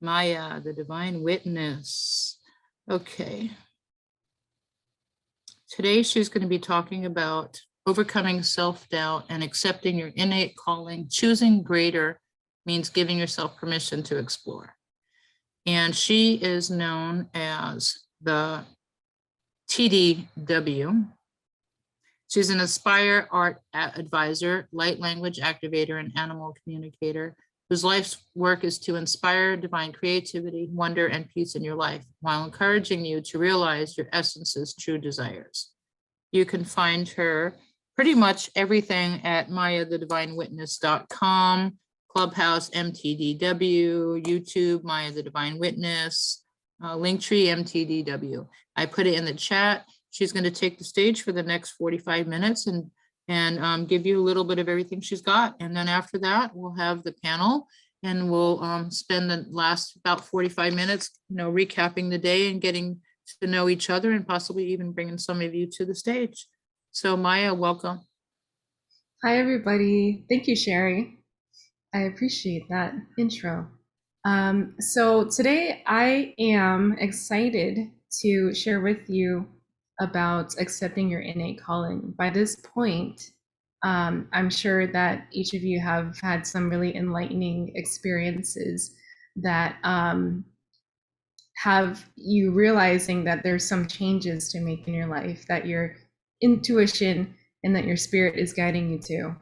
Maya, the divine witness. Okay. Today she's going to be talking about overcoming self-doubt and accepting your innate calling. Choosing greater means giving yourself permission to explore. And she is known as the TDW. She's an Aspire Art Advisor, Light Language Activator, and Animal Communicator, whose life's work is to inspire divine creativity, wonder, and peace in your life, while encouraging you to realize your essence's true desires. You can find her pretty much everything at mayathedivinewitness.com, Clubhouse, MTDW, YouTube, Maya the Divine Witness, Linktree, MTDW. I put it in the chat. She's going to take the stage for the next 45 minutes and give you a little bit of everything she's got. And then after that, we'll have the panel and we'll spend the last about 45 minutes, recapping the day and getting to know each other and possibly even bringing some of you to the stage. So Maya, welcome. Hi, everybody. Thank you, Sherry. I appreciate that intro. So today I am excited to share with you about accepting your innate calling. By this point, I'm sure that each of you have had some really enlightening experiences that have you realizing that there's some changes to make in your life, that your intuition and that your spirit is guiding you to.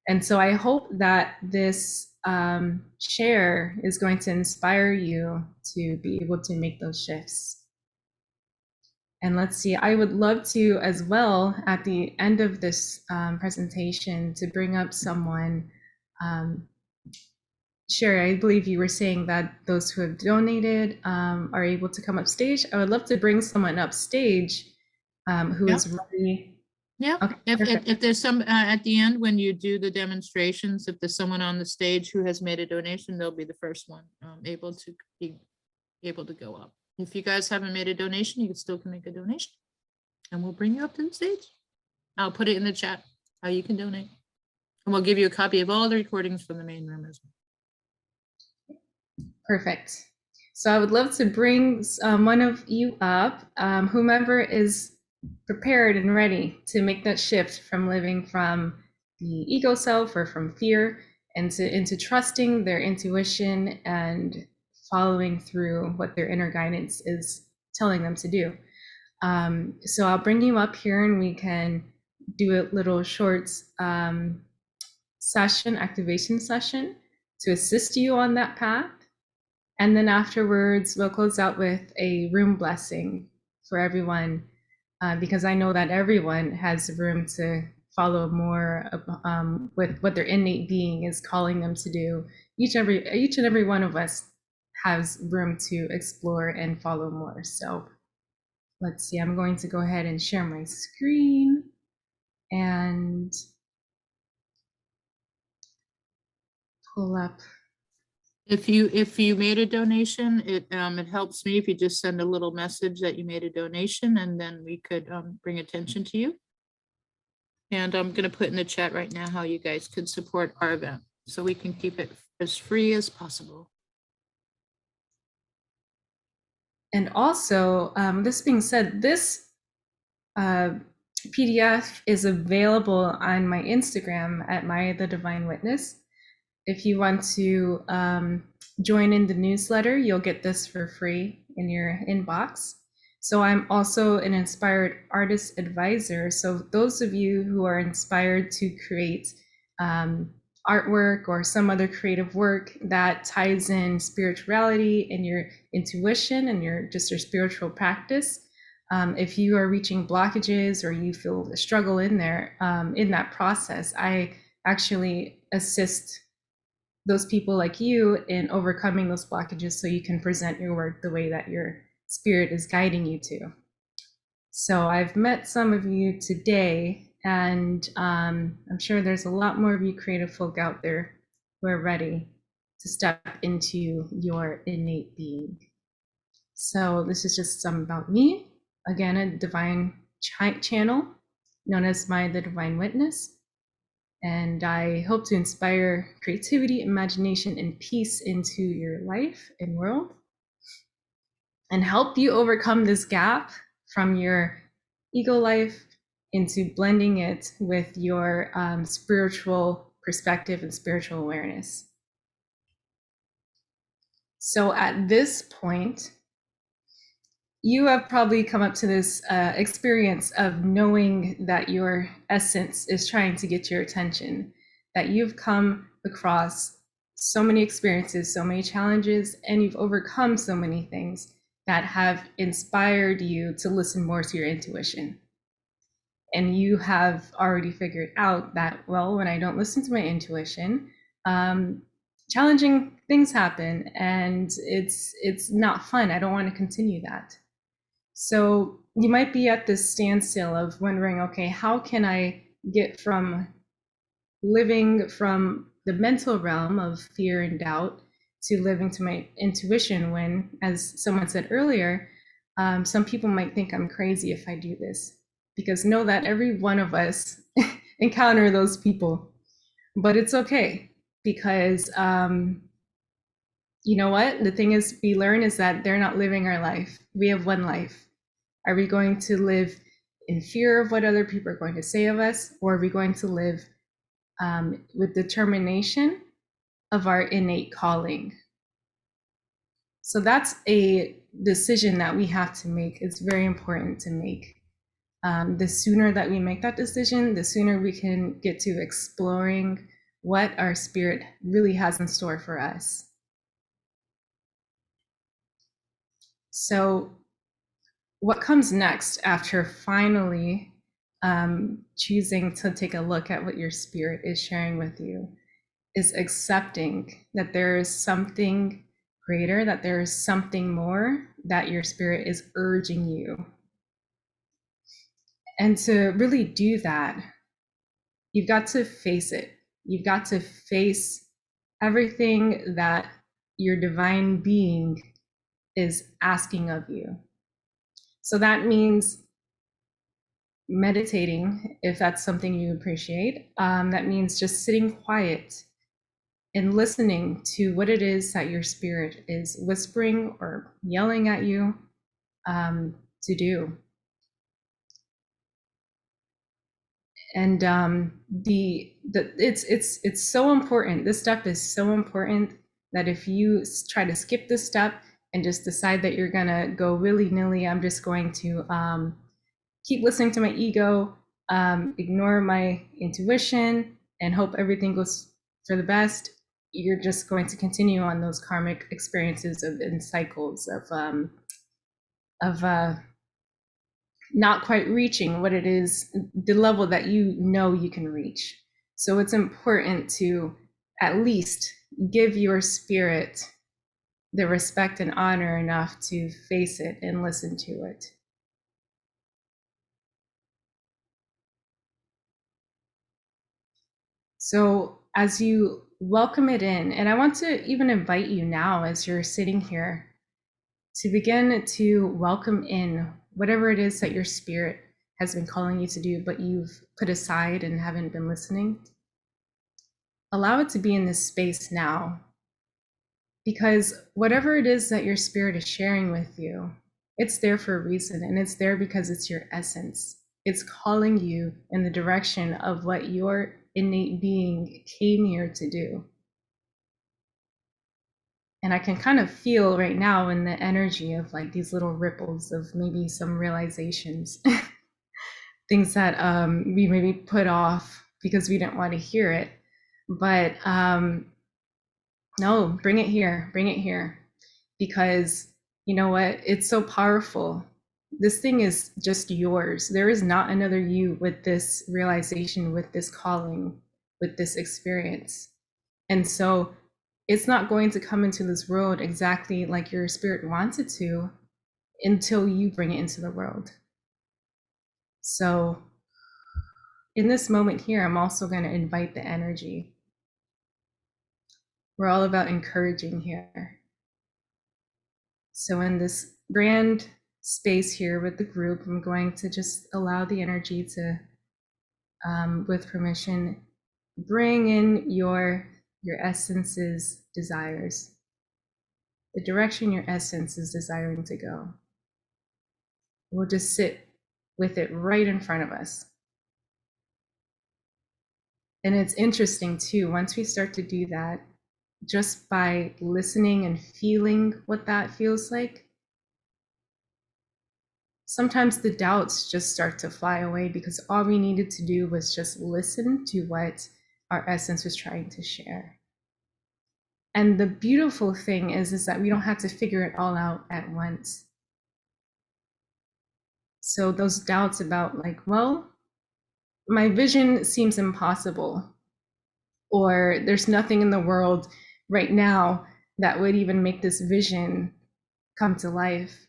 And so I hope that this share is going to inspire you to be able to make those shifts. And let's see, I would love to as well at the end of this presentation to bring up someone. Sherry, I believe you were saying that those who have donated are able to come up stage. I would love to bring someone up stage who is ready. Yeah, okay, if there's some at the end when you do the demonstrations, if there's someone on the stage who has made a donation, they'll be the first one able to go up. If you guys haven't made a donation, you still can make a donation and we'll bring you up to the stage. I'll put it in the chat how you can donate. And we'll give you a copy of all the recordings from the main room as well. Perfect. So I would love to bring one of you up, whomever is prepared and ready to make that shift from living from the ego self or from fear into trusting their intuition and following through what their inner guidance is telling them to do. So I'll bring you up here and we can do a little short activation session to assist you on that path. And then afterwards, we'll close out with a room blessing for everyone, because I know that everyone has room to follow more with what their innate being is calling them to do. Each and every one of us has room to explore and follow more. So let's see, I'm going to go ahead and share my screen and pull up. If you made a donation, it helps me if you just send a little message that you made a donation, and then we could bring attention to you. And I'm going to put in the chat right now how you guys could support our event so we can keep it as free as possible. And also, this being said, this PDF is available on my Instagram at Maya the Divine Witness. If you want to join in the newsletter, you'll get this for free in your inbox. So I'm also an inspired artist advisor. So those of you who are inspired to create artwork or some other creative work that ties in spirituality and your intuition and your spiritual practice, if you are reaching blockages or you feel a struggle in there, in that process, I actually assist those people like you in overcoming those blockages so you can present your work the way that your spirit is guiding you to. So I've met some of you today, and I'm sure there's a lot more of you creative folk out there who are ready to step into your innate being. So this is just some about me. Again, a divine channel known as Maya the Divine Witness. And I hope to inspire creativity, imagination, and peace into your life and world, and help you overcome this gap from your ego life into blending it with your spiritual perspective and spiritual awareness. So at this point, you have probably come up to this experience of knowing that your essence is trying to get your attention, that you've come across so many experiences, so many challenges, and you've overcome so many things that have inspired you to listen more to your intuition. And you have already figured out that, well, when I don't listen to my intuition, challenging things happen, and it's not fun. I don't want to continue that. So you might be at this standstill of wondering, okay, how can I get from living from the mental realm of fear and doubt to living to my intuition when, as someone said earlier, some people might think I'm crazy if I do this, because know that every one of us encounter those people. But it's okay, because you know what? The thing is, we learn is that they're not living our life. We have one life. Are we going to live in fear of what other people are going to say of us, or are we going to live with determination of our innate calling? So that's a decision that we have to make. It's very important to make. The sooner that we make that decision, the sooner we can get to exploring what our spirit really has in store for us. So what comes next after finally choosing to take a look at what your spirit is sharing with you is accepting that there is something greater, that there is something more that your spirit is urging you. And to really do that, you've got to face it. You've got to face everything that your divine being is asking of you. So that means meditating, if that's something you appreciate. That means just sitting quiet and listening to what it is that your spirit is whispering or yelling at you to do. And it's so important. This step is so important that if you try to skip this step and just decide that you're gonna go willy-nilly, I'm just going to keep listening to my ego, ignore my intuition, and hope everything goes for the best, you're just going to continue on those karmic experiences and cycles of not quite reaching what it is, the level that you know you can reach. So it's important to at least give your spirit the respect and honor enough to face it and listen to it. So as you welcome it in, and I want to even invite you now as you're sitting here to begin to welcome in whatever it is that your spirit has been calling you to do, but you've put aside and haven't been listening. Allow it to be in this space now, because whatever it is that your spirit is sharing with you, it's there for a reason, and it's there because it's your essence. It's calling you in the direction of what your innate being came here to do. And I can kind of feel right now in the energy of like these little ripples of maybe some realizations, things that we maybe put off because we didn't want to hear it. But no, bring it here, because you know what? It's so powerful. This thing is just yours. There is not another you with this realization, with this calling, with this experience. And so it's not going to come into this world exactly like your spirit wants it to until you bring it into the world. So in this moment here, I'm also going to invite the energy. We're all about encouraging here. So in this grand space here with the group, I'm going to just allow the energy to, with permission, bring in your essence's desires, the direction your essence is desiring to go. We'll just sit with it right in front of us. And it's interesting too, once we start to do that, just by listening and feeling what that feels like, sometimes the doubts just start to fly away because all we needed to do was just listen to what our essence was trying to share. And the beautiful thing is that we don't have to figure it all out at once. So those doubts about like, well, my vision seems impossible, or there's nothing in the world right now that would even make this vision come to life.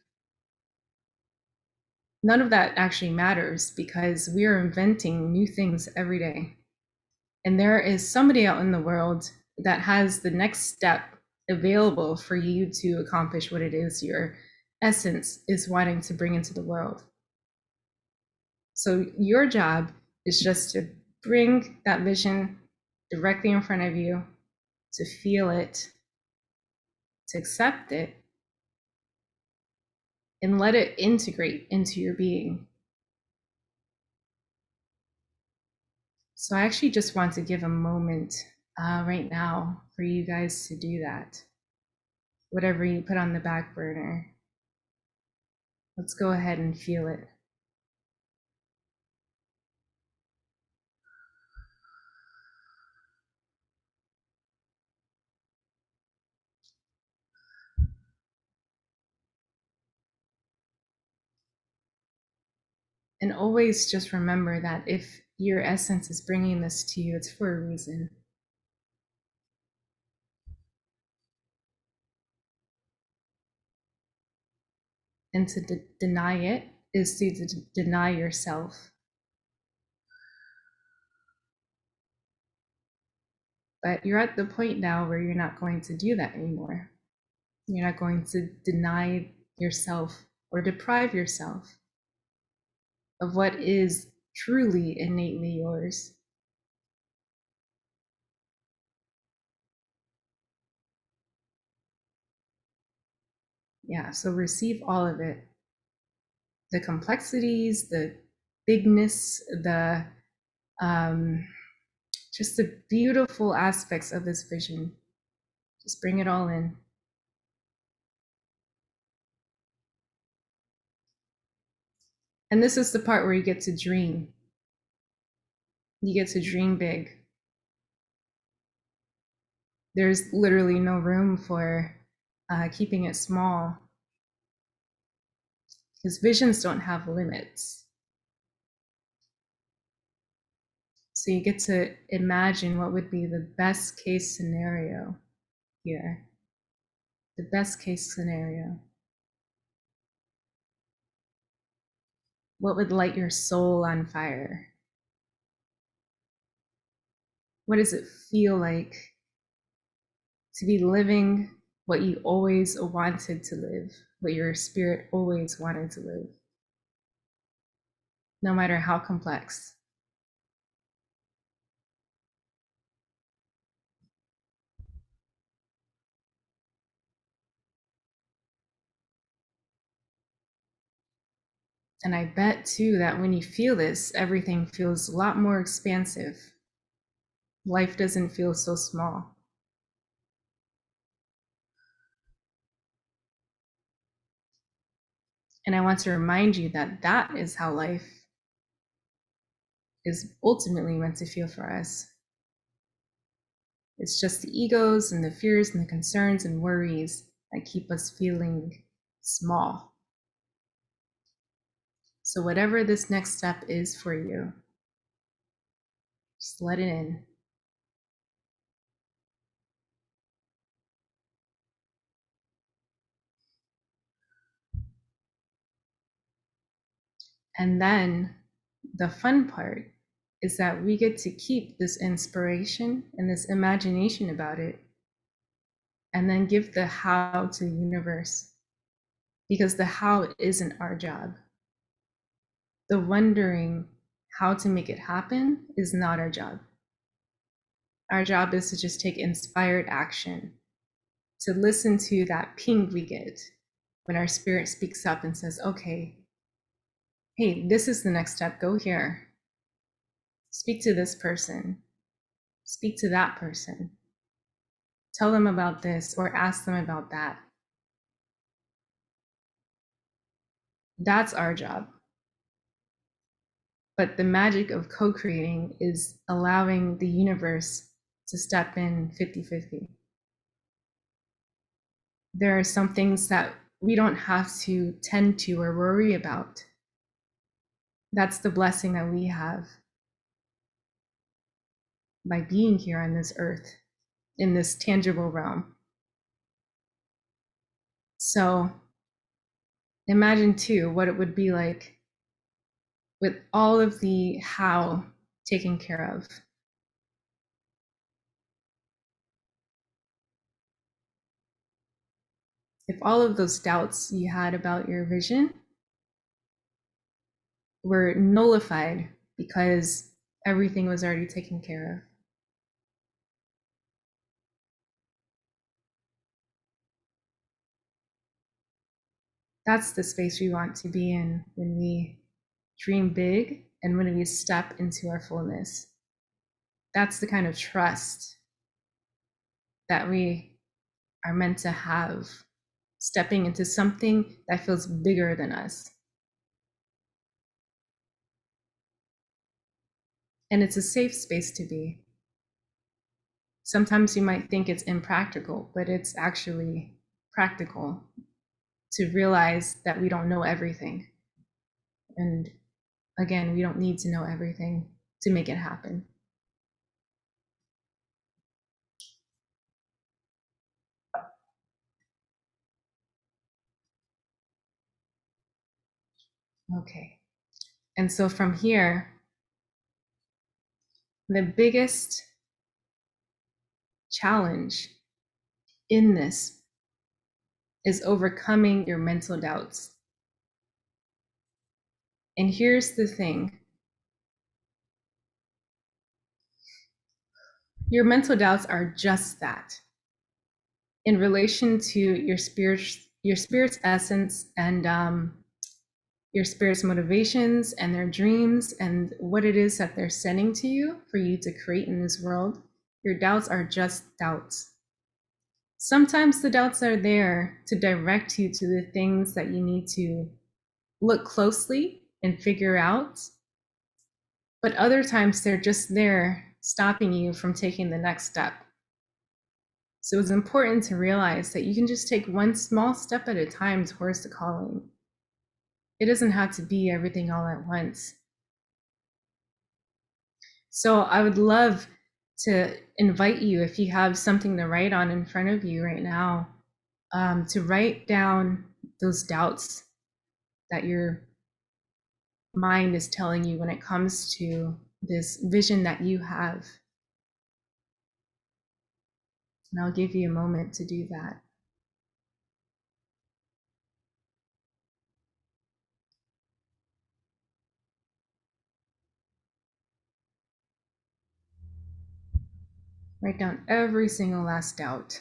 None of that actually matters because we are inventing new things every day. And there is somebody out in the world that has the next step available for you to accomplish what it is your essence is wanting to bring into the world. So your job is just to bring that vision directly in front of you, to feel it, to accept it, and let it integrate into your being. So I actually just want to give a moment right now for you guys to do that. Whatever you put on the back burner, let's go ahead and feel it. And always just remember that if your essence is bringing this to you, it's for a reason. And to deny it is to deny yourself. But you're at the point now where you're not going to do that anymore. You're not going to deny yourself or deprive yourself of what is truly innately yours. Yeah, so receive all of it. The complexities, the bigness, the just the beautiful aspects of this vision. Just bring it all in. And this is the part where you get to dream. You get to dream big. There's literally no room for keeping it small, because visions don't have limits. So you get to imagine what would be the best case scenario here. The best case scenario. What would light your soul on fire? What does it feel like to be living what you always wanted to live, what your spirit always wanted to live, no matter how complex? And I bet too that when you feel this, everything feels a lot more expansive. Life doesn't feel so small. And I want to remind you that that is how life is ultimately meant to feel for us. It's just the egos and the fears and the concerns and worries that keep us feeling small. So whatever this next step is for you, just let it in. And then the fun part is that we get to keep this inspiration and this imagination about it, and then give the how to the universe, because the how isn't our job. The wondering how to make it happen is not our job. Our job is to just take inspired action, to listen to that ping we get when our spirit speaks up and says, okay, hey, this is the next step, go here. Speak to this person, speak to that person, tell them about this or ask them about that. That's our job. But the magic of co-creating is allowing the universe to step in 50-50. There are some things that we don't have to tend to or worry about. That's the blessing that we have by being here on this earth, in this tangible realm. So imagine too what it would be like with all of the how taken care of. If all of those doubts you had about your vision were nullified because everything was already taken care of. That's the space we want to be in when we dream big and when we step into our fullness. That's the kind of trust that we are meant to have, stepping into something that feels bigger than us. And it's a safe space to be. Sometimes you might think it's impractical, but it's actually practical to realize that we don't know everything. And again, we don't need to know everything to make it happen. Okay. And so from here, the biggest challenge in this is overcoming your mental doubts. And here's the thing. Your mental doubts are just that. In relation to your spirit's essence and your spirit's motivations and their dreams and what it is that they're sending to you for you to create in this world, your doubts are just doubts. Sometimes the doubts are there to direct you to the things that you need to look closely and figure out. But other times they're just there stopping you from taking the next step. So it's important to realize that you can just take one small step at a time towards the calling. It doesn't have to be everything all at once. So I would love to invite you, if you have something to write on in front of you right now, to write down those doubts that your mind is telling you when it comes to this vision that you have. And I'll give you a moment to do that. Write down every single last doubt.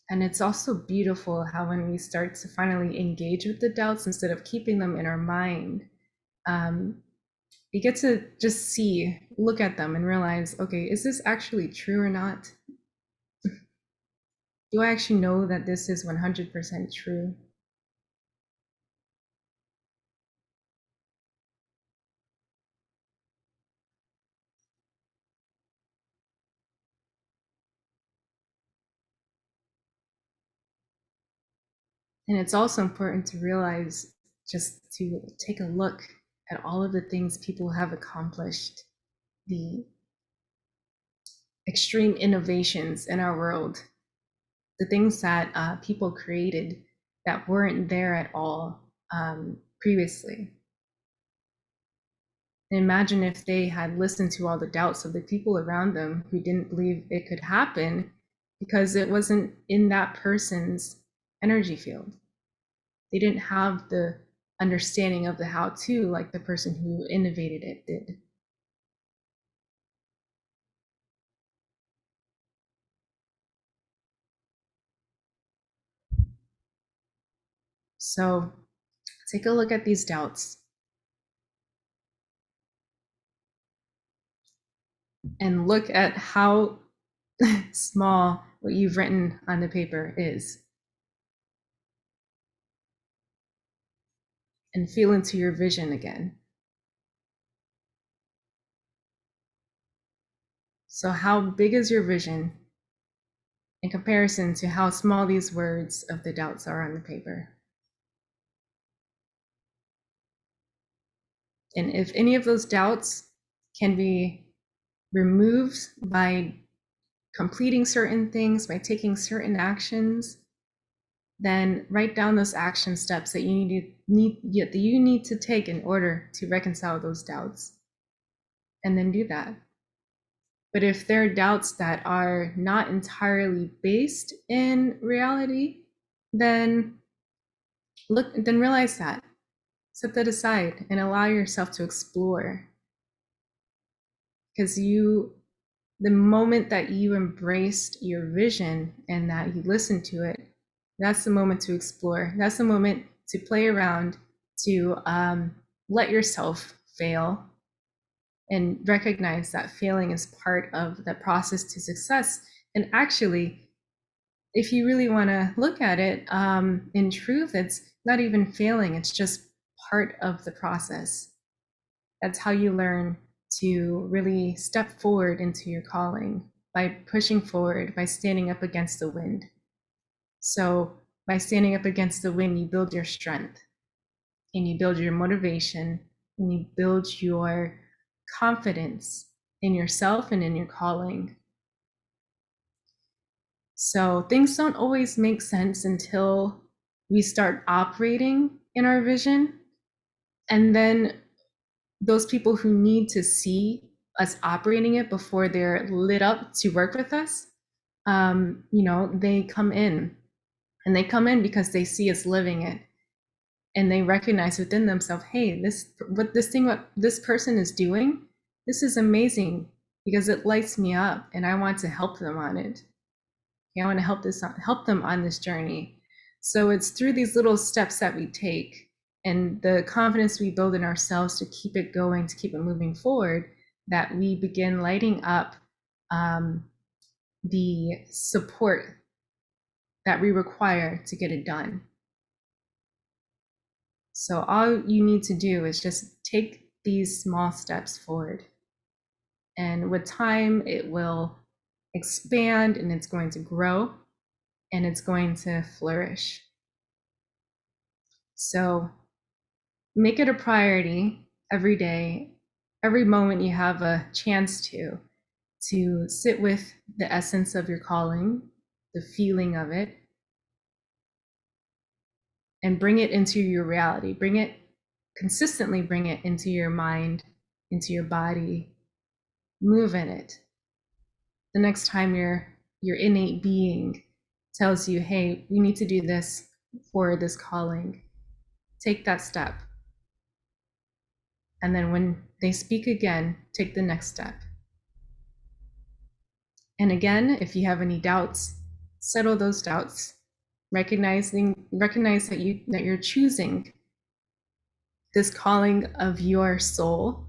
And it's also beautiful how when we start to finally engage with the doubts instead of keeping them in our mind, you get to just look at them and realize, okay, is this actually true or not? Do I actually know that this is 100% true? And it's also important to realize, just to take a look at all of the things people have accomplished, the extreme innovations in our world. the things that people created that weren't there at all previously. And imagine if they had listened to all the doubts of the people around them who didn't believe it could happen because it wasn't in that person's energy field. They didn't have the understanding of the how to like the person who innovated it did. So take a look at these doubts and look at how small what you've written on the paper is. And feel into your vision again. So how big is your vision in comparison to how small these words of the doubts are on the paper? And if any of those doubts can be removed by completing certain things, by taking certain actions, then write down those action steps that you need to take in order to reconcile those doubts, and then do that. But if there are doubts that are not entirely based in reality, then realize that. Set that aside and allow yourself to explore. Because the moment that you embraced your vision and that you listened to it, that's the moment to explore. That's the moment to play around, to let yourself fail and recognize that failing is part of the process to success. And actually, if you really want to look at it, in truth, it's not even failing, it's just part of the process. That's how you learn to really step forward into your calling, by pushing forward, by standing up against the wind. So by standing up against the wind, you build your strength and you build your motivation and you build your confidence in yourself and in your calling. So things don't always make sense until we start operating in our vision. And then those people who need to see us operating it before they're lit up to work with us, they come in. And they come in because they see us living it. And they recognize within themselves, hey, what this person is doing, this is amazing because it lights me up and I want to help them on it. I want to help them on this journey. So it's through these little steps that we take and the confidence we build in ourselves to keep it going, to keep it moving forward, that we begin lighting up the support that we require to get it done. So all you need to do is just take these small steps forward. And with time, it will expand and it's going to grow and it's going to flourish. So make it a priority every day, every moment you have a chance to sit with the essence of your calling, the feeling of it, and bring it into your reality. Consistently bring it into your mind, into your body, move in it. The next time your innate being tells you, hey, we need to do this for this calling, take that step. And then when they speak again, take the next step. And again, if you have any doubts, settle those doubts, recognize that you're choosing this calling of your soul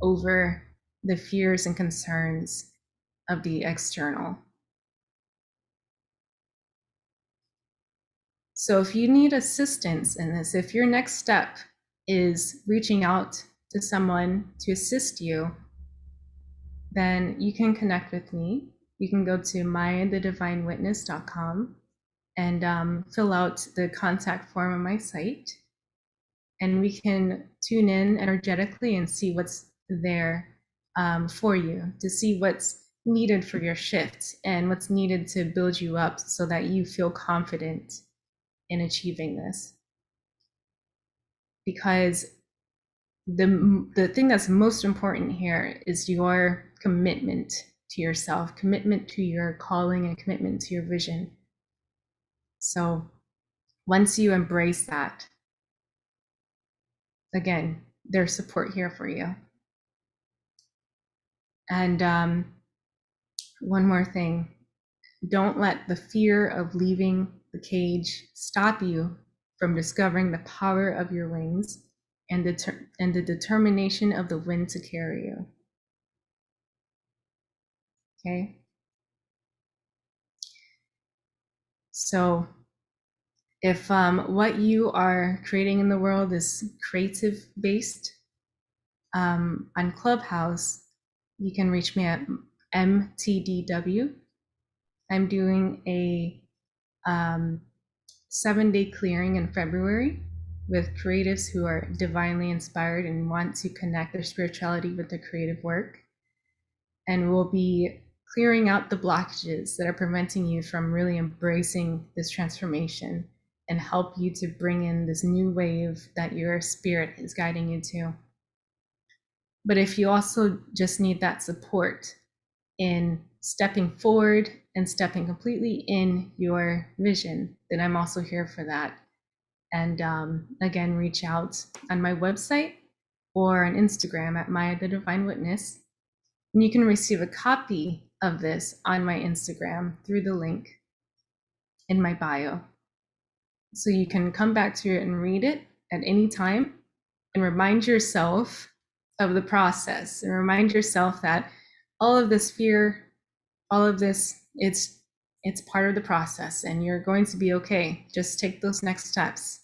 over the fears and concerns of the external. So if you need assistance in this, if your next step is reaching out to someone to assist you, then you can connect with me. You can go to mayathedivinewitness.com and fill out the contact form on my site. And we can tune in energetically and see what's there for you, to see what's needed for your shift and what's needed to build you up so that you feel confident in achieving this. Because the thing that's most important here is your commitment to yourself, commitment to your calling, and commitment to your vision. So once you embrace that, again, there's support here for you. And one more thing, don't let the fear of leaving the cage stop you from discovering the power of your wings and the determination of the wind to carry you. Okay? So if what you are creating in the world is creative based, on Clubhouse, you can reach me at MTDW. I'm doing a 7-day clearing in February with creatives who are divinely inspired and want to connect their spirituality with their creative work. And we'll be clearing out the blockages that are preventing you from really embracing this transformation and help you to bring in this new wave that your spirit is guiding you to. But if you also just need that support in stepping forward and stepping completely in your vision, then I'm also here for that. And again, reach out on my website or on Instagram at mayathedivinewitness. And you can receive a copy of this on my Instagram through the link in my bio. So you can come back to it and read it at any time and remind yourself of the process and remind yourself that all of this fear, all of this, it's part of the process and you're going to be okay. Just take those next steps.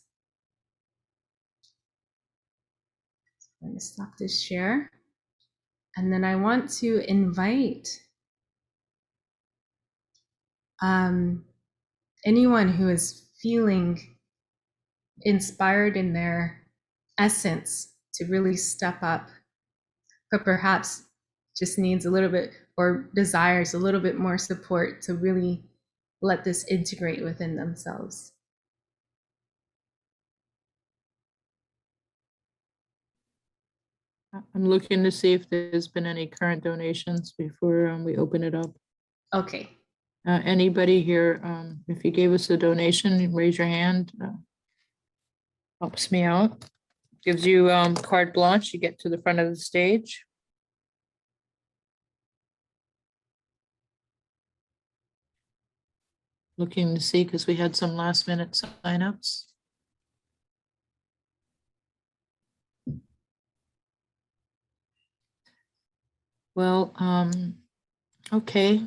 I'm going to stop this share. And then I want to invite anyone who is feeling inspired in their essence to really step up, but perhaps just needs a little bit or desires a little bit more support to really let this integrate within themselves. I'm looking to see if there's been any current donations before we open it up. Okay. Anybody here, if you gave us a donation, raise your hand. Helps me out. Gives you carte blanche. You get to the front of the stage. Looking to see because we had some last minute signups. Well, okay.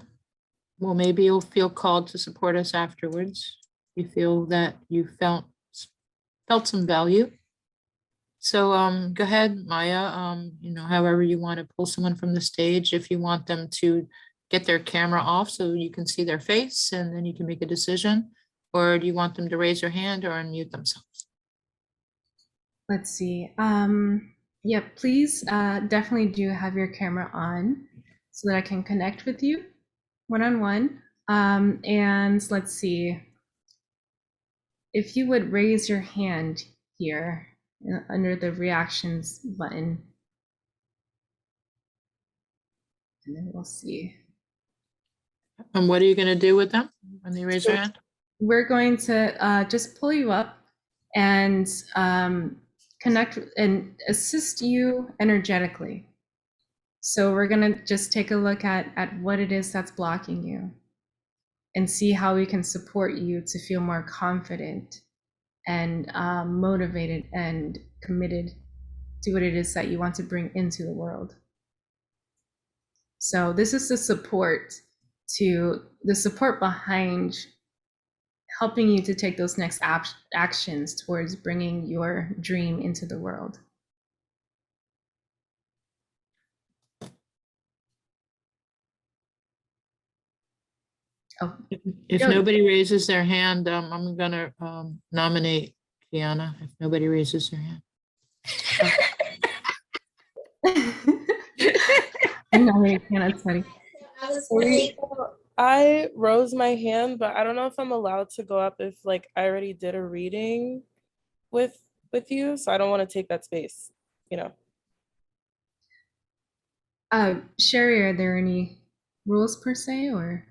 Well, maybe you'll feel called to support us afterwards. You feel that you felt some value. So go ahead, Maya, however you want to pull someone from the stage, if you want them to get their camera off so you can see their face and then you can make a decision, or do you want them to raise their hand or unmute themselves? Let's see. Yeah, please definitely do have your camera on so that I can connect with you one-on-one. And let's see. If you would raise your hand here under the reactions button, and then we'll see. And what are you going to do with them when they raise their hand? We're going to just pull you up and connect and assist you energetically. So we're going to just take a look at what it is that's blocking you and see how we can support you to feel more confident and motivated and committed to what it is that you want to bring into the world. So this is the support behind helping you to take those next actions towards bringing your dream into the world. Oh, if nobody raises their hand, I'm gonna nominate Kiana. If nobody raises their hand. I'm nominating Kiana. It's funny. I rose my hand, but I don't know if I'm allowed to go up if like I already did a reading with you, so I don't want to take that space, you know. Sherry, are there any rules per se, or?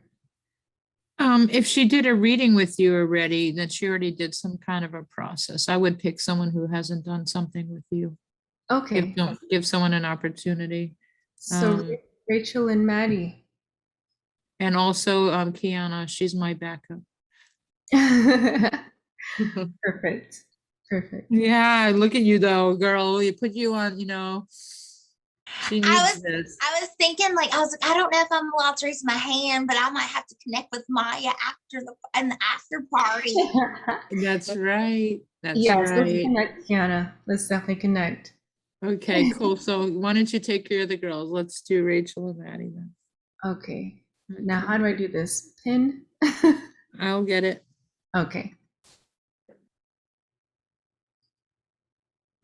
If she did a reading with you already, then she already did some kind of a process. I would pick someone who hasn't done something with you. Okay, Give someone an opportunity. so Rachel and Maddie. And also Kiana, she's my backup. Perfect. Perfect. Yeah, look at you though, girl. You put you on, she needs this. I was thinking like I don't know if I'm allowed to raise my hand, but I might have to connect with Maya after the after party. That's right. That's Yes, let's right. connect, Kiana. Let's definitely connect. Okay, cool. So why don't you take care of the girls? Let's do Rachel and Maddie then. Okay. Now, how do I do this? Pin? I'll get it. Okay.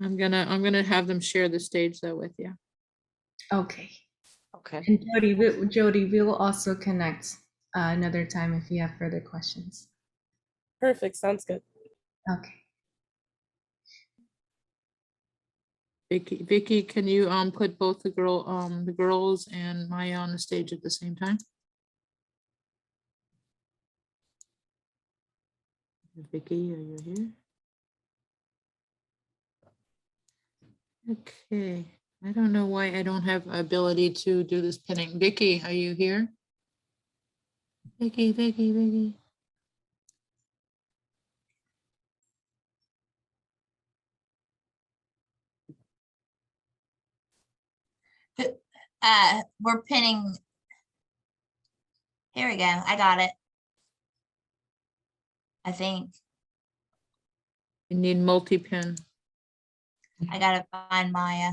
I'm gonna have them share the stage though with you. Okay. Okay. And Jody, we'll also connect another time if you have further questions. Perfect. Sounds good. Okay. Vicky, can you put both the girls and Maya on the stage at the same time? Vicky, are you here? Okay, I don't know why I don't have ability to do this pinning. Vicky, are you here? Vicky. We're pinning. Here we go. I got it. I think. You need multi-pin. I gotta find Maya.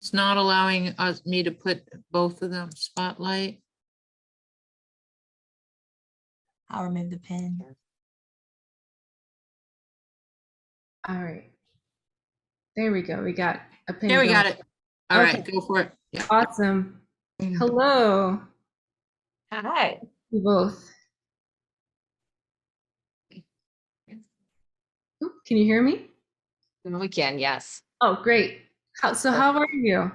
It's not allowing me to put both of them spotlight. I'll remove the pin. All right. There we go. We got a pin. There we got it. All right, Okay. go for it. Yeah. Awesome. Hello. Hi. You both. Ooh, can you hear me? We can, yes. Oh, great. How are you?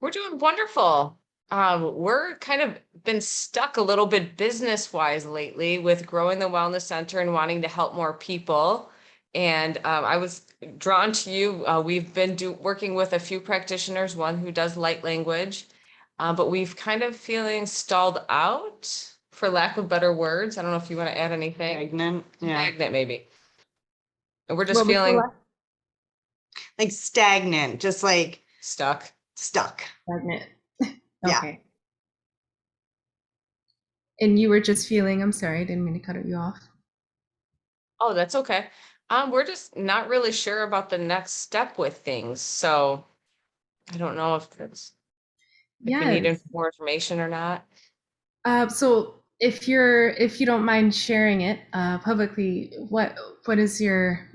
We're doing wonderful. We're kind of been stuck a little bit business-wise lately with growing the wellness center and wanting to help more people. And I was drawn to you. We've been working with a few practitioners, one who does light language, but we've kind of feeling stalled out, for lack of better words. I don't know if you want to add anything. Stagnant, yeah. Stagnant, maybe. And we're just What was the feeling last- Like stagnant, just like stuck. Stagnant. Yeah. Okay. And you were just feeling, I'm sorry, I didn't mean to cut you off. Oh, that's okay. We're just not really sure about the next step with things. So I don't know if we need Yes. more information or not. So if you don't mind sharing it publicly, what is your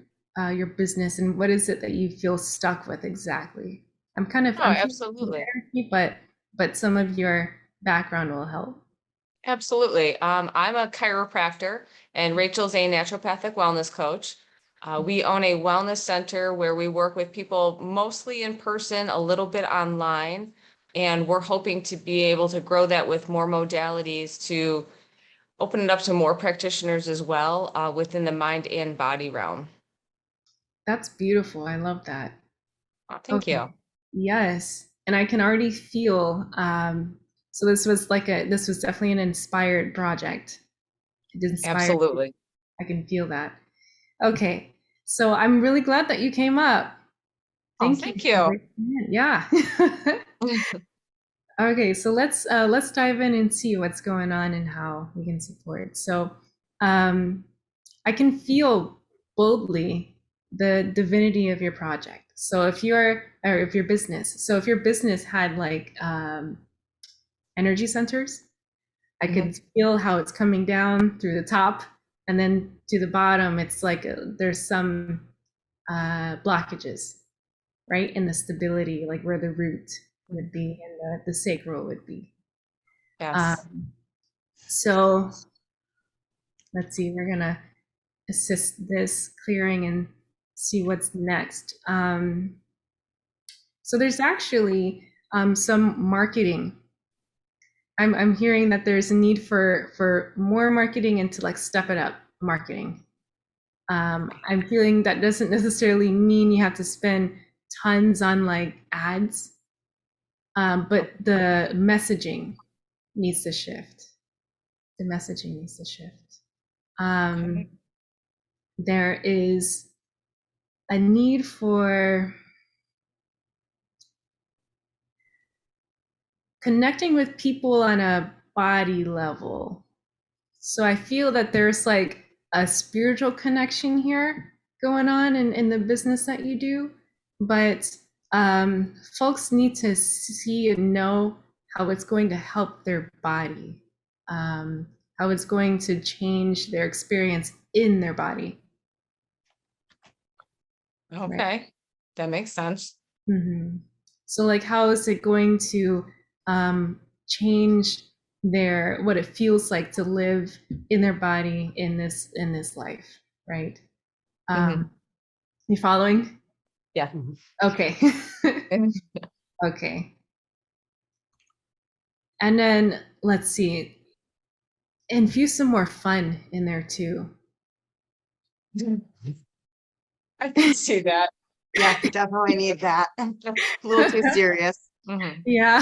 business and what is it that you feel stuck with exactly? I'm Absolutely. but some of your background will help. Absolutely. I'm a chiropractor and Rachel's a naturopathic wellness coach. We own a wellness center where we work with people mostly in person, a little bit online, and we're hoping to be able to grow that with more modalities to open it up to more practitioners as well within the mind and body realm. That's beautiful. I love that. Thank you. Yes. And I can already feel, so this was definitely an inspired project. It inspired. Absolutely. I can feel that. Okay. So I'm really glad that you came up. Thank you. Yeah. Okay, so let's dive in and see what's going on and how we can support. So I can feel boldly the divinity of your project. So if your business had like energy centers, I could feel how it's coming down through the top and then to the bottom. It's like there's some blockages, right, in the stability, like where the root would be, and the sacral would be. Yes. So let's see, we're gonna assist this clearing and see what's next. So there's actually some marketing. I'm hearing that there's a need for more marketing and to like step it up marketing. I'm feeling that doesn't necessarily mean you have to spend tons on like ads, but the messaging needs to shift. The messaging needs to shift. Okay. There is a need for connecting with people on a body level. So I feel that there's like a spiritual connection here going on in the business that you do, but folks need to see and know how it's going to help their body, how it's going to change their experience in their body. Okay. That makes sense. Mm-hmm. So like, how is it going to change their what it feels like to live in their body in this life, right? Mhm. You following? Yeah. Okay. Okay. And then let's see, infuse some more fun in there too. I can see that. Yeah, definitely need that. A little too serious. Mhm. Yeah.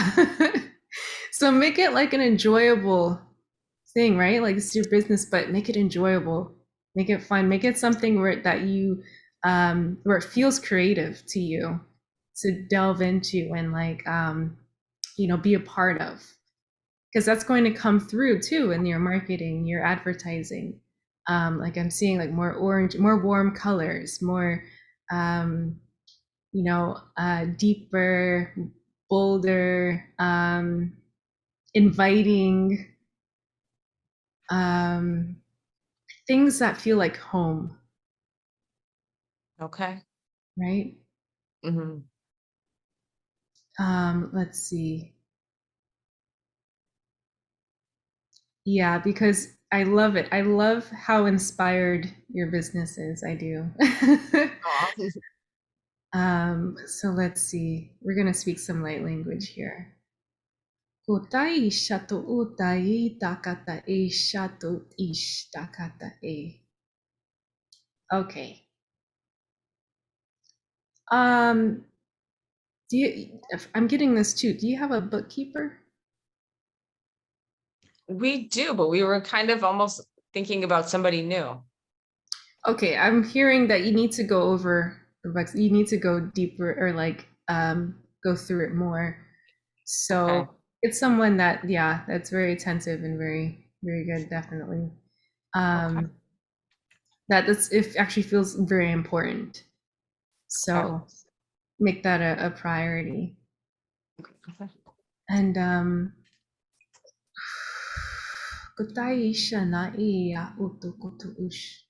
So make it like an enjoyable thing, right? Like it's your business, but make it enjoyable, make it fun, make it something that you where it feels creative to you to delve into and like be a part of, because that's going to come through too in your marketing, your advertising. Like I'm seeing like more orange, more warm colors, more deeper, bolder, inviting, things that feel like home, Okay. right? Mhm. Let's see. Yeah, because I love it. I love how inspired your business is. I do. Aw. So let's see. We're gonna speak some light language here. Kotai shato utai takata e shato ish takata e. Okay. Do you? If I'm getting this too. Do you have a bookkeeper? We do, but we were kind of almost thinking about somebody new. Okay, I'm hearing that you need to go over the books. You need to go deeper or like go through it more. So Okay. it's someone that, yeah, that's very attentive and very, very good, definitely. Okay. That's it actually feels very important. So make that a priority. Okay. And Kutaisha na iya utukutuush.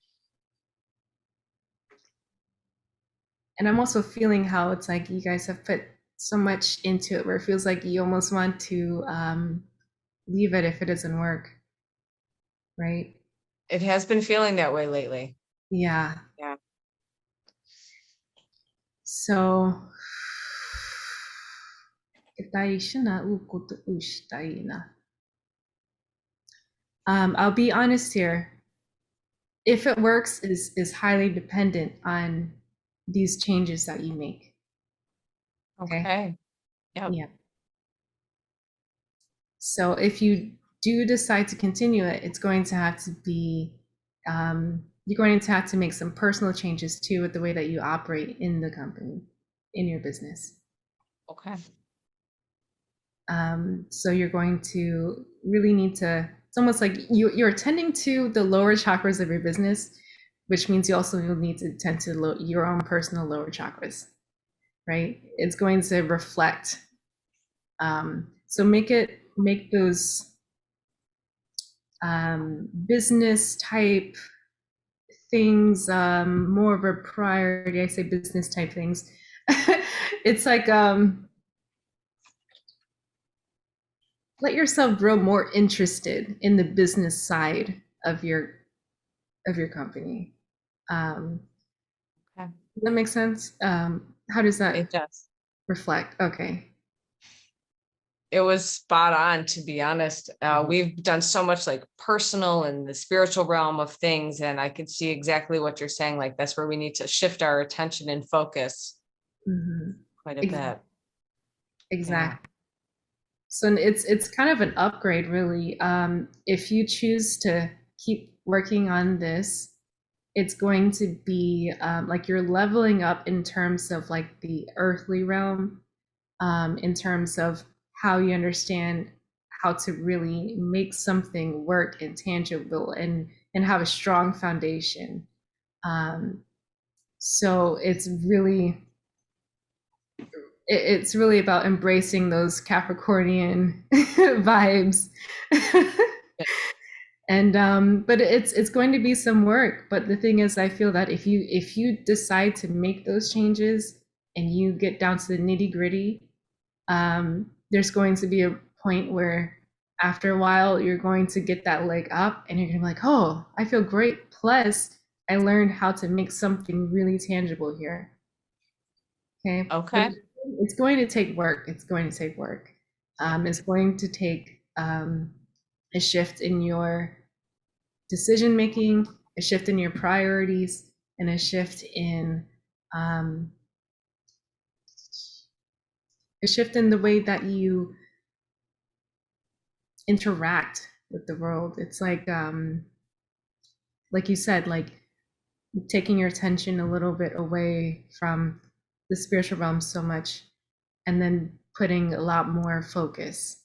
And I'm also feeling how it's like you guys have put so much into it where it feels like you almost want to leave it if it doesn't work, right? It has been feeling that way lately. Yeah. Yeah. So I'll be honest here. If it works, is highly dependent on these changes that you make. Okay. Yep. Yeah. So if you do decide to continue it, it's going to have to be, you're going to have to make some personal changes too with the way that you operate in the company, in your business. Okay. So you're going to really need to, it's almost like you're attending to the lower chakras of your business, which means you also will need to attend to your own personal lower chakras, right? It's going to reflect. So make those business type things more of a priority. I say business type things. It's like let yourself grow more interested in the business side of your company. Okay. Does that make sense? How does that It does. reflect? Okay. It was spot on, to be honest. We've done so much like personal and the spiritual realm of things, and I could see exactly what you're saying. Like that's where we need to shift our attention and focus Mhm. quite a bit. Exactly. So it's kind of an upgrade, really. If you choose to keep working on this, it's going to be like you're leveling up in terms of like the earthly realm, in terms of how you understand how to really make something work and tangible and have a strong foundation. So it's really about embracing those Capricornian vibes. And but it's going to be some work. But the thing is, I feel that if you decide to make those changes and you get down to the nitty-gritty, there's going to be a point where after a while you're going to get that leg up and you're gonna be like, oh, I feel great. Plus, I learned how to make something really tangible here. Okay. Okay. But it's going to take work. It's going to take work. It's going to take a shift in your decision making, a shift in your priorities, and a shift in the way that you interact with the world. It's like you said, like taking your attention a little bit away from the spiritual realm so much, and then putting a lot more focus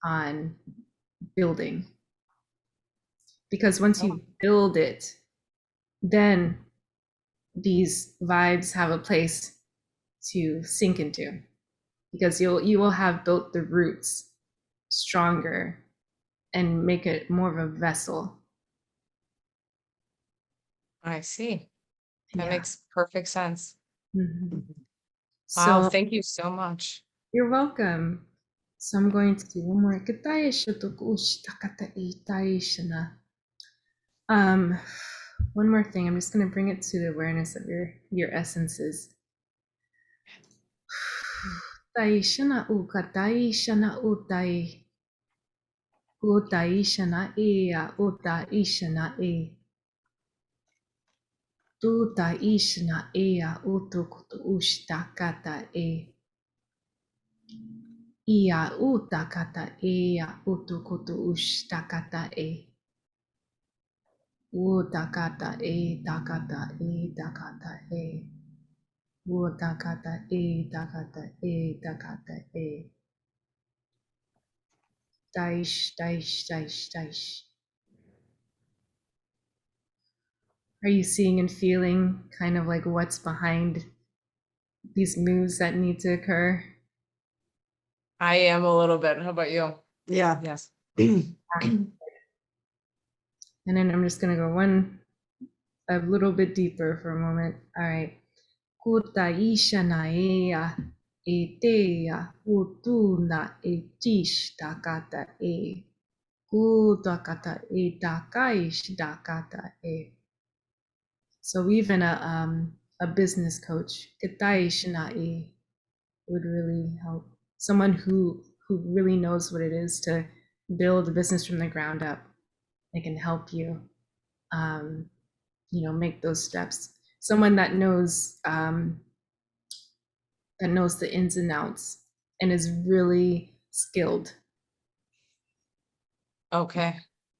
on building. Because once you build it, then these vibes have a place to sink into, because you will have built the roots stronger and make it more of a vessel. I see. That Yeah. makes perfect sense. Mhm. Wow, So thank you so much. you're welcome. So I'm going to do one more. One more thing. I'm just going to bring it to the awareness of your essences. Taishana uka taishana utai. Utaishana ea utaishana e. Tutaishana ea utukutu ushtakata e. Ia utakata ea utukutu ushtakata e. Utakata e takata e takata e. Utakata e takata e takata e. Daish, daish, daish, daish. Are you seeing and feeling kind of like what's behind these moves that need to occur? I am a little bit. How about you? Yeah. Yes. And then I'm just gonna go a little bit deeper for a moment. All right. Kutaisha naea e tea utuna e tish takata e. Kutakata e takaish takata e. So even a business coach, kataish nae, would really help. Someone who really knows what it is to build a business from the ground up. They can help you, make those steps. Someone that knows the ins and outs and is really skilled. Okay.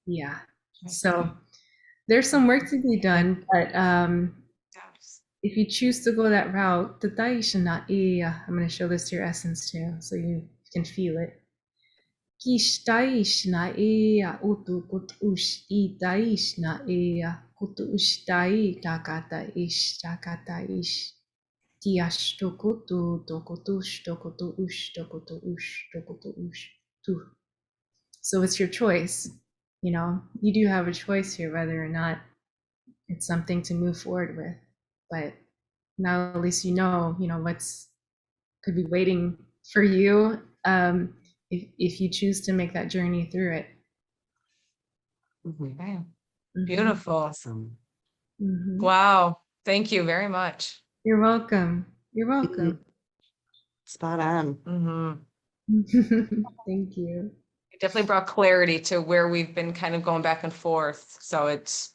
Yeah. So there's some work to be done, but Yes. if you choose to go that route, I'm going to show this to your essence too, so you can feel it. Kishtaishna ea utu kutush itaishna ea kutushtai takata ish takata ish. Tiash tokutu tokutush tokutu ush tokutu ush tokutu ush tu. So it's your choice. You do have a choice here whether or not it's something to move forward with. But now at least what's could be waiting for you if you choose to make that journey through it. Mhm. Okay. Mhm. Beautiful. Awesome. Mhm. Wow. Thank you very much. You're welcome. You're welcome. Spot on. Thank you. It definitely brought clarity to where we've been kind of going back and forth. So it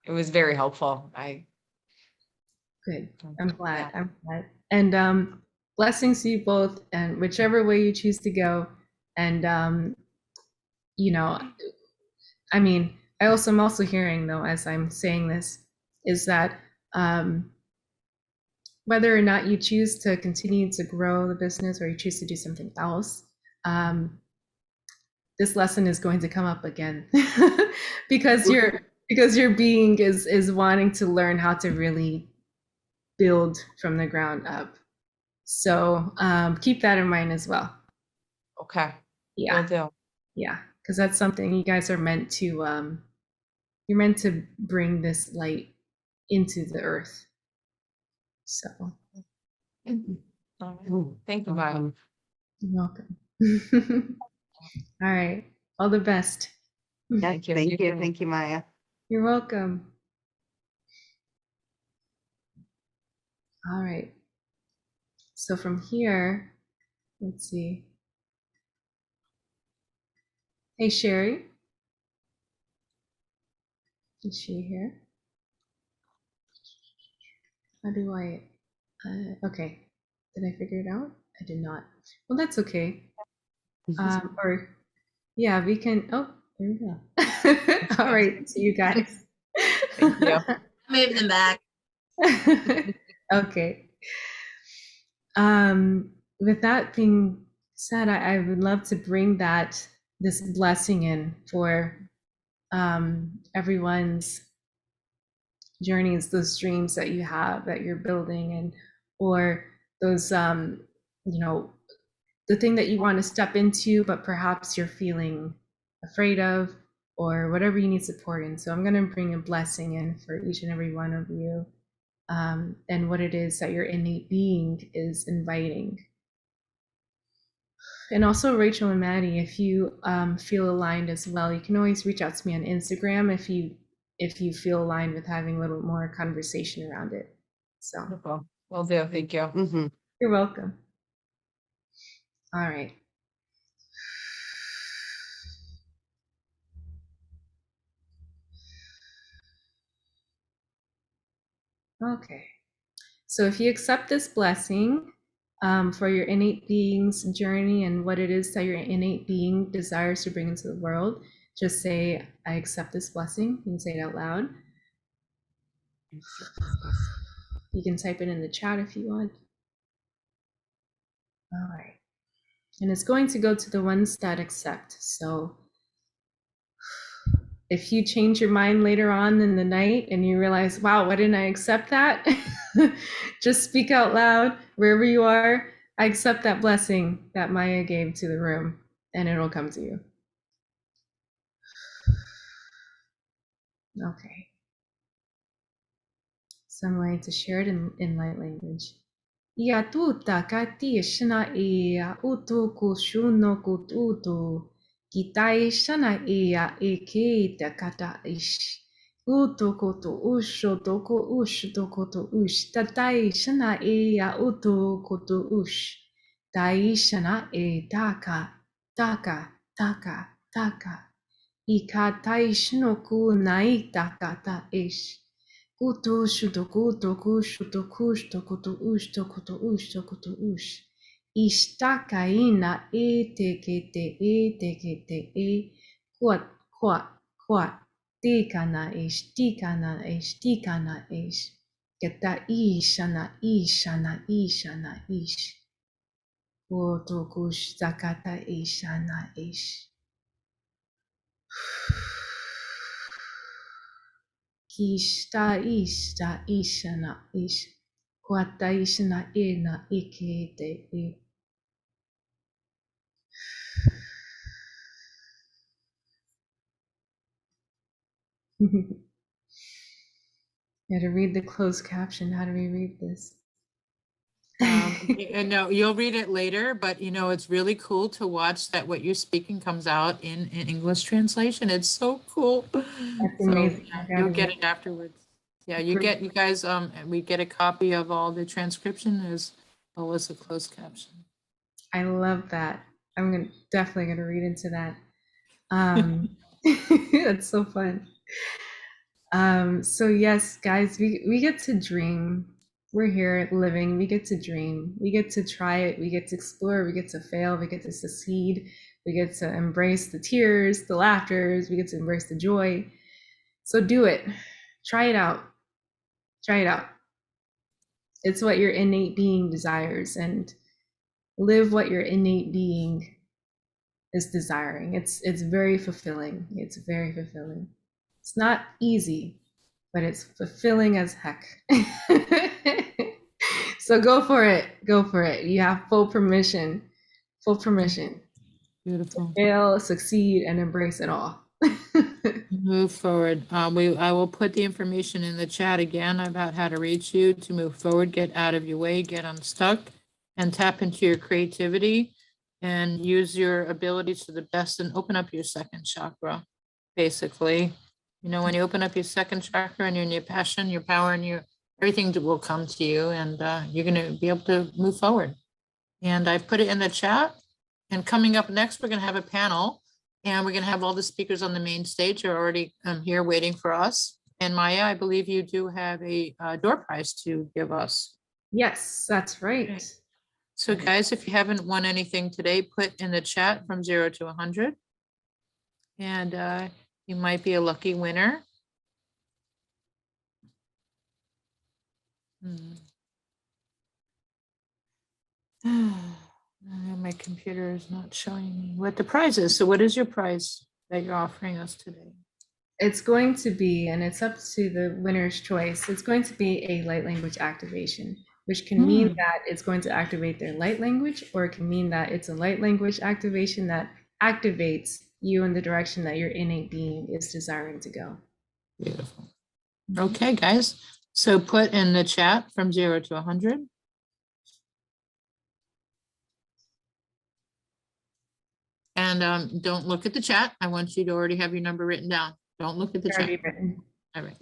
was very helpful. Good. Mm, I'm glad. yeah. I'm glad. And blessings to you both, and whichever way you choose to go. And you know, I mean, I'm also hearing though, as I'm saying this, is that whether or not you choose to continue to grow the business or you choose to do something else, this lesson is going to come up again because your being is wanting to learn how to really build from the ground up. So keep that in mind as well. Okay. Yeah, Will do. yeah, because that's something you guys are meant to. You're meant to bring this light into the earth. So All right. Thank you, Maya. you're welcome. All right, all the best. Yeah, Thank you. thank You you. too. Thank you, Maya. You're welcome. All right. So from here, let's see. Hey, Sherry. Is she here? How do I? Okay. Did I figure it out? I did not. Well, that's okay. Or yeah, we can. Oh, there we go. All right, see you guys. Thank you. Move them back. Okay. With that being said, I would love to bring this blessing in for everyone's journeys, those dreams that you have that you're building, and or those you know, the thing that you want to step into, but perhaps you're feeling afraid of, or whatever you need support in. So I'm going to bring a blessing in for each and every one of you, and what it is that your innate being is inviting. And also, Rachel and Maddie, if you feel aligned as well, you can always reach out to me on Instagram if you feel aligned with having a little more conversation around it. So Wonderful. Will do. Thank you. Mhm. you're welcome. All right. Okay. So if you accept this blessing for your innate being's journey and what it is that your innate being desires to bring into the world, just say, I accept this blessing. You can say it out loud. You can type it in the chat if you want. All right. And it's going to go to the ones that accept. So if you change your mind later on in the night and you realize, wow, why didn't I accept that? Just speak out loud wherever you are. I accept that blessing that Maya gave to the room, and it'll come to you. Okay. So I'm going to share it in light language. Ya tuta kati shana ea utu kushuno kututu. Kitai shana ea eke te kata ish. Utu kutu usho toko ush toko ush. Tatai shana ea utu kutu ush. Tai shana e taka, taka, taka, taka. Ikatai shinoku nai taka ta ish. Kutu shutoku toku shutoku shtokutu ush tokutu ush tokutu ush. Ishtakaina e tekete e kuat kuat kuat tikana ish tikana ish tikana ish. Keta ishana ishana ishana ish. Kutokush zakata ishana ish. Kishta ishana ish. Kwata ishana ena ikete e. Got to read the closed caption. How do we read this? And no, you'll read it later, but you know, it's really cool to watch that what you're speaking comes out in English translation. It's so cool. That's So amazing. yeah, I you'll gotta get read it afterwards. Yeah, Great. you guys, we get a copy of all the transcription as well as a closed caption. I love that. Definitely gonna read into that. That's so fun. So yes, guys, we get to dream. We're here living. We get to dream. We get to try it. We get to explore. We get to fail. We get to succeed. We get to embrace the tears, the laughters. We get to embrace the joy. So do it. Try it out. Try it out. It's what your innate being desires, and live what your innate being is desiring. It's very fulfilling. It's very fulfilling. It's not easy, but it's fulfilling as heck. So go for it. Go for it. You have full permission. Full permission. Beautiful. Fail, succeed, and embrace it all. Move forward. I will put the information in the chat again about how to reach you to move forward, get out of your way, get unstuck, and tap into your creativity and use your abilities to the best and open up your second chakra, basically. You know, when you open up your second chakra and you're in your passion, your power, and your everything will come to you, and you're going to be able to move forward. And I put it in the chat. And coming up next, we're going to have a panel. And we're going to have all the speakers on the main stage are already here waiting for us. And Maya, I believe you do have a door prize to give us. Yes, that's right. So guys, if you haven't won anything today, put in the chat from 0 to 100. And you might be a lucky winner. My computer is not showing me what the prize is. So what is your prize that you're offering us today? It's going to be, and it's up to the winner's choice, it's going to be a light language activation, which can mean that it's going to activate their light language, or it can mean that it's a light language activation that activates you in the direction that your innate being is desiring to go. Beautiful. Okay, guys. So put in the chat from 0 to 100. And don't look at the chat. I want you to already have your number written down. Don't look at the chat. Already written. All right.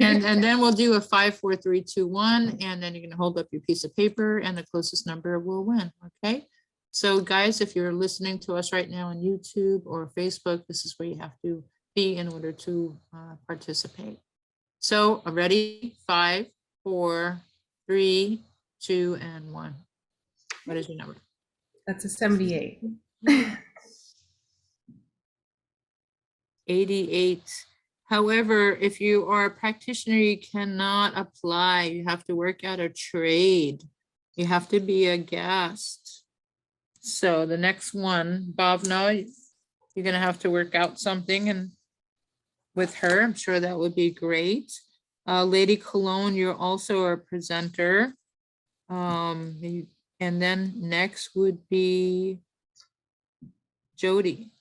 and then we'll do a 5, 4, 3, 2, 1, and then you're going to hold up your piece of paper, and the closest number will win. Okay. So guys, if you're listening to us right now on YouTube or Facebook, this is where you have to be in order to participate. So ready? 5, 4, 3, 2, and 1. What is your number? That's a 78. 88. However, if you are a practitioner, you cannot apply. You have to work out a trade. You have to be a guest. So the next one, Bhavna, you're going to have to work out something and with her. I'm sure that would be great. Lady Cologne, you're also a presenter. And then next would be Jody.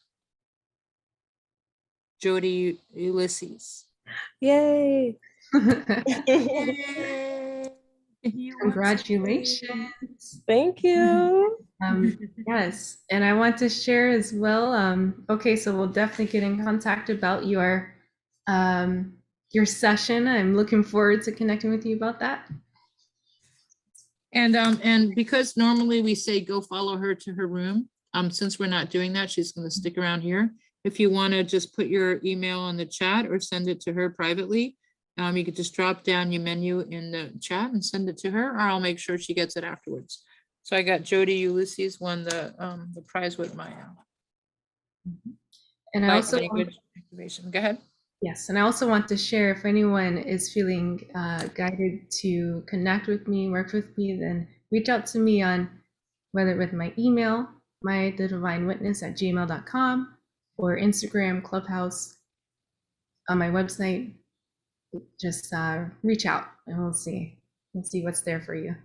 Jody Ulysses. Yay. Congratulations. Thank you. Yes, and I want to share as well. Okay, so we'll definitely get in contact about your session. I'm looking forward to connecting with you about that. And because normally we say go follow her to her room, since we're not doing that, she's going to stick around here. If you want to just put your email on the chat or send it to her privately, you could just drop down your menu in the chat and send it to her, or I'll make sure she gets it afterwards. So I got Jody Ulysses won the prize with Maya. And I also good activation. Go ahead. Yes, and I also want to share, if anyone is feeling guided to connect with me, work with me, then reach out to me on whether with my email, mayathedivinewitness@gmail.com, or Instagram, Clubhouse, on my website. Just reach out and we'll see what's there for you.